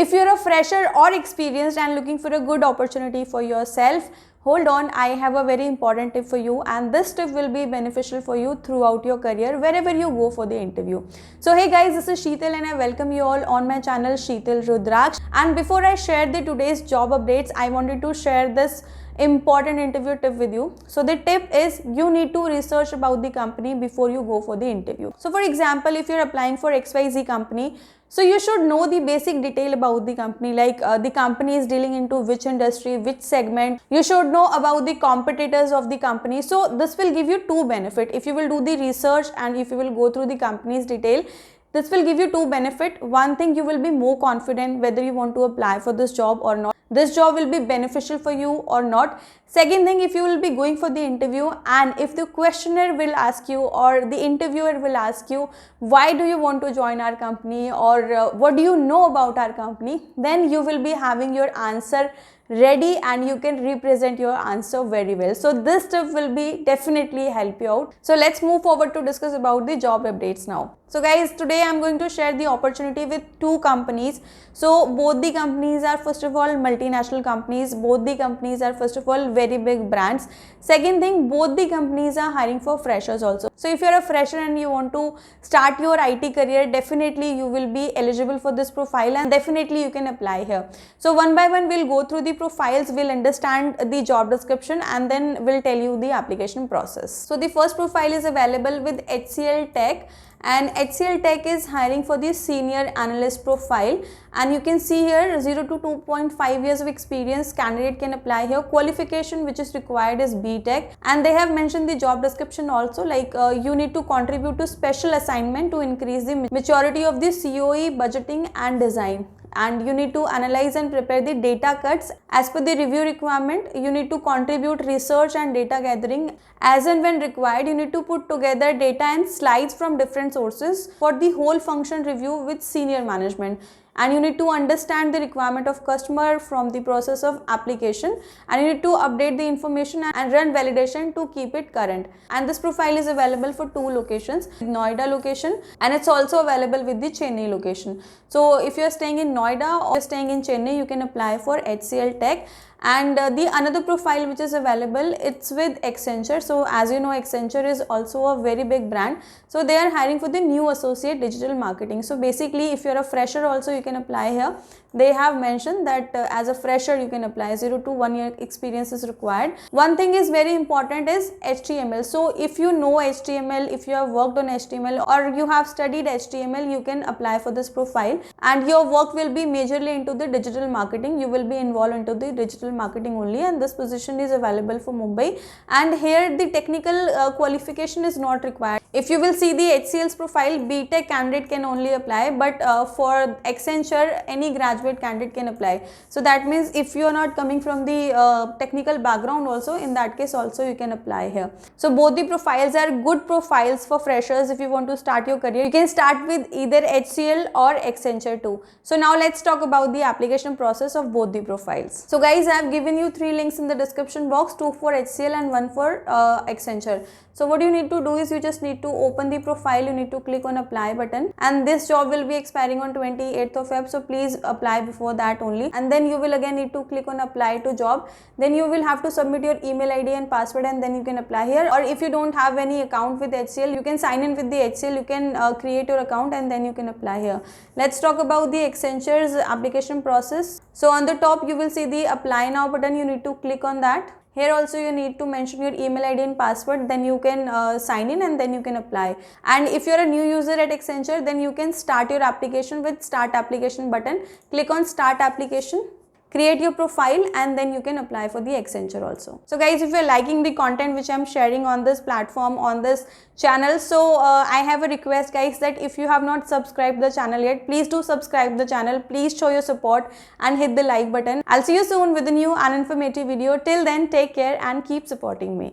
If you're a fresher or experienced and looking for a good opportunity for yourself, hold on, I have a very important tip for you, and this tip will be beneficial for you throughout your career wherever you go for the interview. So hey guys, this is Sheetal and I welcome you all on my channel Sheetal Rudraksh. And before I share the today's job updates, I wanted to share this important interview tip with you. So the tip is you need to research about the company before you go for the interview. So for example, if you're applying for XYZ company, so you should know the basic detail about the company, like the company is dealing into which industry, which segment. You should know about the competitors of the company. So this will give you two benefits. If you will do the research and if you will go through the company's detail, this will give you two benefits. One thing, you will be more confident whether you want to apply for this job or not. This job will be beneficial for you or not. Second thing, if you will be going for the interview and if the questionnaire will ask you or the interviewer will ask you, why do you want to join our company, or what do you know about our company, then you will be having your answer ready and you can represent your answer very well. So this tip will be definitely help you out. So let's move forward to discuss about the job updates now. So guys, today I'm going to share the opportunity with two companies. So both the companies are first of all multinational companies. Both the companies are first of all very big brands. Second thing, both the companies are hiring for freshers also. So if you're a fresher and you want to start your IT career, definitely you will be eligible for this profile and definitely you can apply here. So one by one we'll go through the profiles, we'll understand the job description and then we'll tell you the application process. So the first profile is available with HCL Tech, and HCL Tech is hiring for the senior analyst profile, and you can see here 0 to 2.5 years of experience candidate can apply here. Qualification which is required is BTech, and they have mentioned the job description also, like you need to contribute to special assignment to increase the maturity of the COE, budgeting and design. And you need to analyze and prepare the data cuts as per the review requirement. You need to contribute research and data gathering as and when required. You need to put together data and slides from different sources for the whole function review with senior management. And you need to understand the requirement of customer from the process of application, and you need to update the information and run validation to keep it current. And this profile is available for two locations, Noida location, and it's also available with the Chennai location. So if you are staying in Noida or staying in Chennai, you can apply for HCL Tech. And the another profile which is available, it's with Accenture. So as you know, Accenture is also a very big brand. So they are hiring for the new associate digital marketing. So basically, if you're a fresher also, you can apply here. They have mentioned that as a fresher you can apply. 0 to 1 year experience is required. One thing is very important is HTML. So if you know HTML, if you have worked on HTML or you have studied HTML, you can apply for this profile, and your work will be majorly into the digital marketing. You will be involved into the digital marketing only, and this position is available for Mumbai, and here the technical qualification is not required. If you will see the HCL's profile, BTech candidate can only apply, but for Accenture any graduate candidate can apply. So that means if you are not coming from the technical background also, in that case also you can apply here. So both the profiles are good profiles for freshers. If you want to start your career, you can start with either HCL or Accenture too. So now let's talk about the application process of both the profiles. So guys, I have given you 3 links in the description box, 2 for HCL and 1 for Accenture. So what you need to do is you just need to open the profile, you need to click on apply button, and this job will be expiring on 28th of Feb. So please apply before that only, and then you will again need to click on apply to job. Then you will have to submit your email ID and password, and then you can apply here. Or if you don't have any account with HCL, you can sign in with the HCL, you can create your account and then you can apply here. Let's talk about the Accenture's application process. So on the top you will see the apply now button, you need to click on that. Here also you need to mention your email ID and password, then you can sign in and then you can apply. And if you are a new user at Accenture, then you can start your application with start application button. Click on start application, create your profile, and then you can apply for the Accenture also. So guys, if you're liking the content which I'm sharing on this platform, on this channel, so I have a request guys, that if you have not subscribed the channel yet, please do subscribe the channel. Please show your support and hit the like button. I'll see you soon with a new and informative video. Till then, take care and keep supporting me.